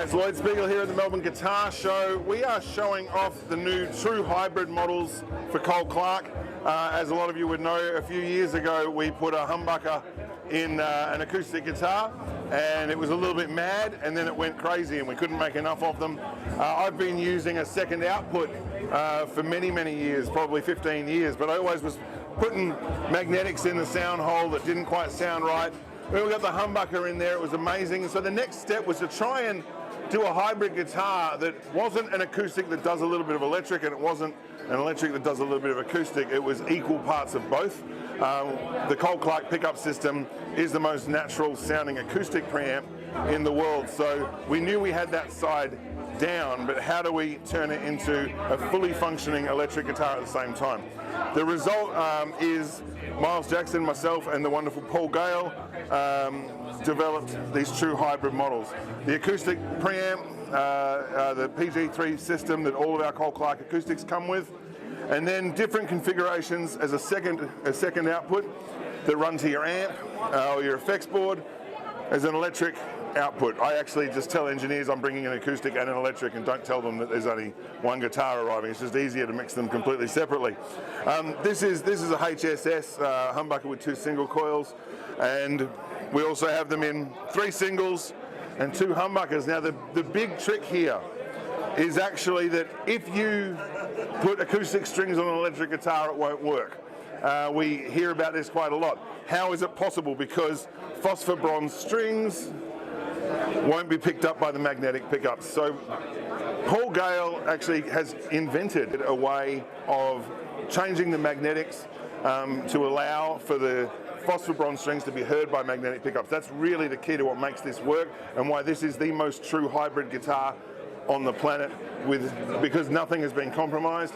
Hi, it's Lloyd Spiegel here at the Melbourne Guitar Show. We are showing off the new true hybrid models for Cole Clark. As a lot of you would know, a few years ago we put a humbucker in an acoustic guitar, and it was a little bit mad, and then it went crazy and we couldn't make enough of them. I've been using a second output for many years, probably 15 years, but I always was putting magnetics in the sound hole that didn't quite sound right. When we got the humbucker in there, it was amazing. And so the next step was to try and do a hybrid guitar that wasn't an acoustic that does a little bit of electric, and it wasn't an electric that does a little bit of acoustic. It was equal parts of both. The Cole Clark pickup system is the most natural sounding acoustic preamp in the world. So we knew we had that side down, but how do we turn it into a fully functioning electric guitar at the same time? The result is Miles Jackson, myself, and the wonderful Paul Gale developed these true hybrid models. The acoustic preamp, the PG3 system that all of our Cole Clark acoustics come with, and then different configurations as a second output that run to your amp or your effects board as an electric output. I actually just tell engineers I'm bringing an acoustic and an electric, and don't tell them that there's only one guitar arriving. It's just easier to mix them completely separately. This is a HSS humbucker with 2 single coils, and we also have them in 3 singles and 2 humbuckers. Now the big trick here is actually that if you put acoustic strings on an electric guitar, it won't work. We hear about this quite a lot. How is it possible? Because phosphor bronze strings won't be picked up by the magnetic pickups. So Paul Gale actually has invented a way of changing the magnetics to allow for the phosphor bronze strings to be heard by magnetic pickups. That's really the key to what makes this work, and why this is the most true hybrid guitar on the planet, because nothing has been compromised.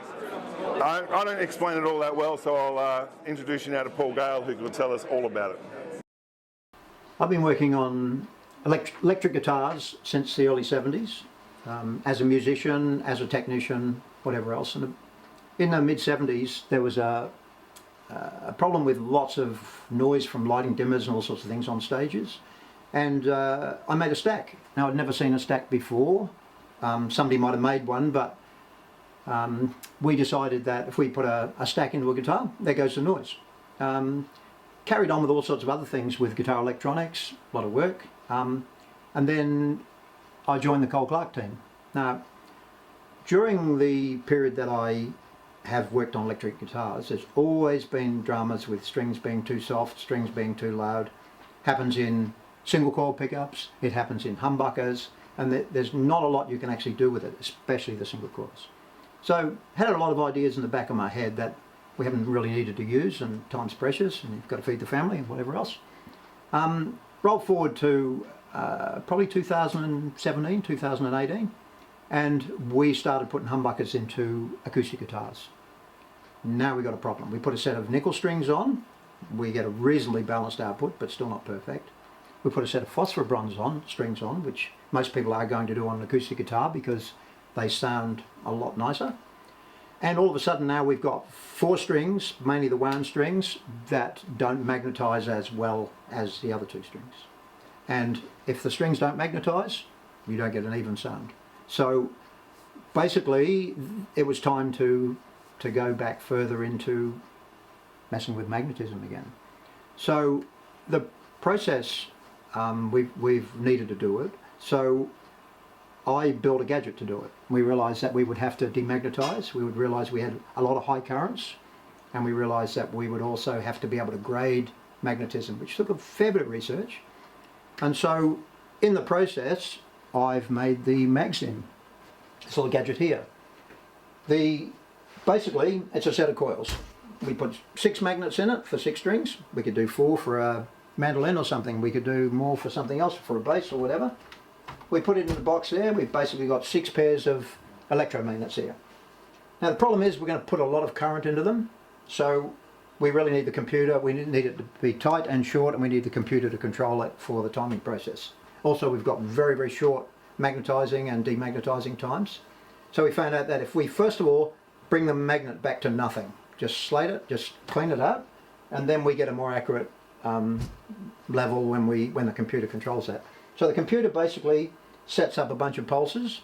I don't explain it all that well, so I'll introduce you now to Paul Gale, who will tell us all about it. I've been working on electric guitars since the early 70s, as a musician, as a technician, whatever else. And in the mid-70s there was a problem with lots of noise from lighting dimmers and all sorts of things on stages, and I made a stack. Now, I'd never seen a stack before. Somebody might have made one, but we decided that if we put a stack into a guitar, there goes the noise. Carried on with all sorts of other things with guitar electronics, a lot of work, and then I joined the Cole Clark team. Now, during the period that I have worked on electric guitars, there's always been dramas with strings being too soft, strings being too loud. Happens in single coil pickups, it happens in humbuckers, and there's not a lot you can actually do with it, especially the single coils. So had a lot of ideas in the back of my head that we haven't really needed to use, and time's precious, and you've got to feed the family and whatever else. Roll forward to probably 2017, 2018, and we started putting humbuckers into acoustic guitars. Now we got a problem. We put a set of nickel strings on, we get a reasonably balanced output, but still not perfect. We put a set of phosphor bronze strings on, which most people are going to do on an acoustic guitar because they sound a lot nicer. And all of a sudden now we've got 4 strings, mainly the wound strings, that don't magnetize as well as the other 2 strings. And if the strings don't magnetize, you don't get an even sound. So basically it was time to go back further into messing with magnetism again. So the process, we've needed to do it. So I built a gadget to do it. We realized that we would have to demagnetize. We would realize we had a lot of high currents, and we realized that we would also have to be able to grade magnetism, which took a fair bit of research. And so in the process, I've made the MagSim, this little gadget here. Basically, it's a set of coils. We put 6 magnets in it for 6 strings. We could do 4 for a mandolin or something. We could do more for something else, for a bass or whatever. We put it in the box there. We've basically got 6 pairs of electromagnets here. Now the problem is we're going to put a lot of current into them, so we really need the computer. We need it to be tight and short, and we need the computer to control it for the timing process. Also, we've got very short magnetizing and demagnetizing times. So we found out that if we first of all bring the magnet back to nothing, just slate it, just clean it up, and then we get a more accurate level when the computer controls that. So the computer basically sets up a bunch of pulses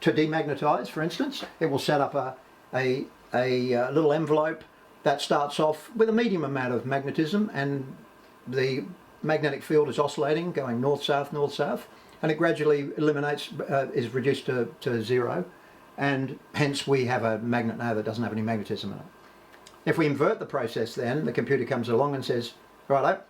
to demagnetize, for instance. It will set up a little envelope that starts off with a medium amount of magnetism, and the magnetic field is oscillating, going north-south, north-south, and it gradually eliminates, is reduced to zero, and hence we have a magnet now that doesn't have any magnetism in it. If we invert the process, then the computer comes along and says, righto,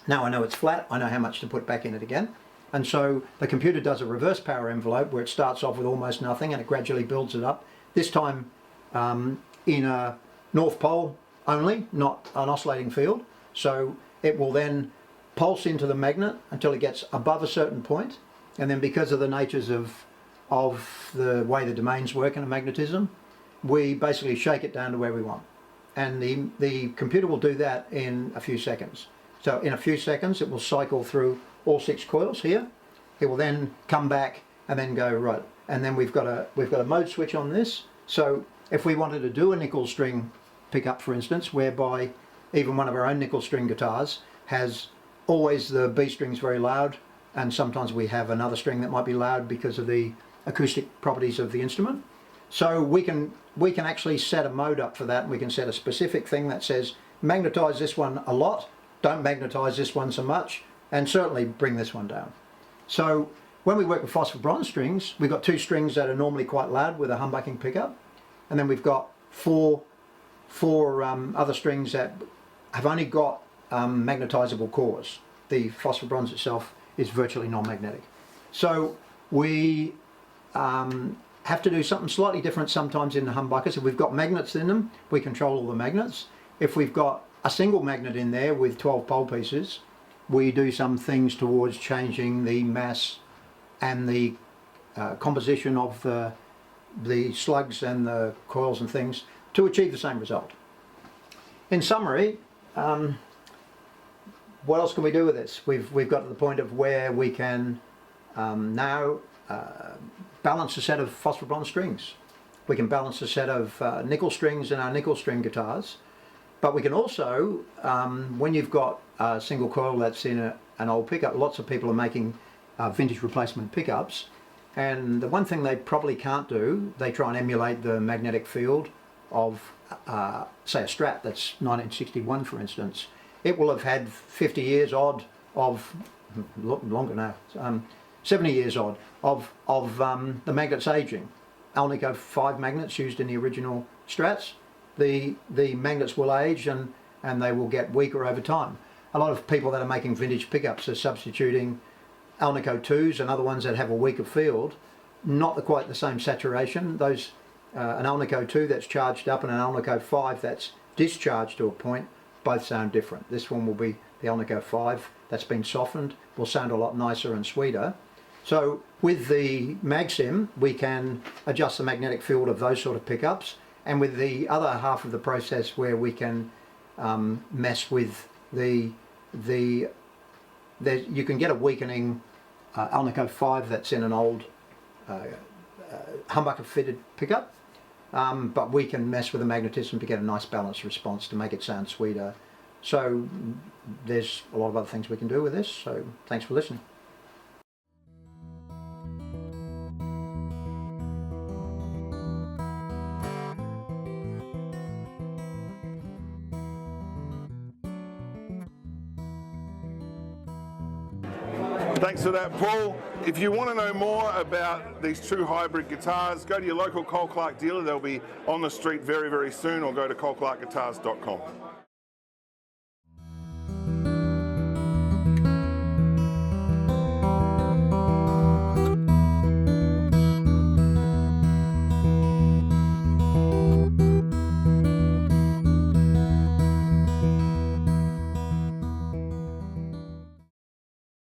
now I know it's flat, I know how much to put back in it again. And so the computer does a reverse power envelope where it starts off with almost nothing and it gradually builds it up. This time in a north pole only, not an oscillating field. So it will then pulse into the magnet until it gets above a certain point, and then because of the natures of the way the domains work in a magnetism, we basically shake it down to where we want. And the computer will do that in a few seconds. So in a few seconds it will cycle through all 6 coils here. It will then come back and then go right. And then we've got a mode switch on this. So if we wanted to do a nickel string pickup, for instance, whereby even one of our own nickel string guitars has always the B strings very loud, and sometimes we have another string that might be loud because of the acoustic properties of the instrument. So we can actually set a mode up for that, and we can set a specific thing that says magnetize this one a lot, don't magnetize this one so much, and certainly bring this one down. So when we work with phosphor bronze strings, we've got 2 strings that are normally quite loud with a humbucking pickup, and then we've got four other strings that have only got magnetizable cores. The phosphor bronze itself is virtually non-magnetic. So we have to do something slightly different sometimes in the humbuckers. If we've got magnets in them, we control all the magnets. If we've got a single magnet in there with 12 pole pieces, we do some things towards changing the mass and the composition of the slugs and the coils and things to achieve the same result. In summary, what else can we do with this? We've got to the point of where we can now balance a set of phosphor bronze strings. We can balance a set of nickel strings in our nickel string guitars, but we can also, when you've got a single coil that's in an old pickup, lots of people are making vintage replacement pickups, and the one thing they probably can't do, they try and emulate the magnetic field of say a Strat that's 1961, for instance. It will have had 50 years odd of, longer now, 70 years odd of the magnets aging. Alnico 5 magnets used in the original Strats, the magnets will age and they will get weaker over time. A lot of people that are making vintage pickups are substituting Alnico 2s and other ones that have a weaker field, not quite the same saturation. Those an Alnico 2 that's charged up and an Alnico 5 that's discharged to a point, both sound different. This one will be the Alnico 5 that's been softened, will sound a lot nicer and sweeter. So with the MagSim we can adjust the magnetic field of those sort of pickups, and with the other half of the process where we can mess with you can get a weakening Alnico 5 that's in an old humbucker fitted pickup, but we can mess with the magnetism to get a nice balanced response to make it sound sweeter. So there's a lot of other things we can do with this, so thanks for listening. Thanks for that, Paul. If you want to know more about these true hybrid guitars, go to your local Cole Clark dealer. They'll be on the street very, very soon, or go to coleclarkguitars.com.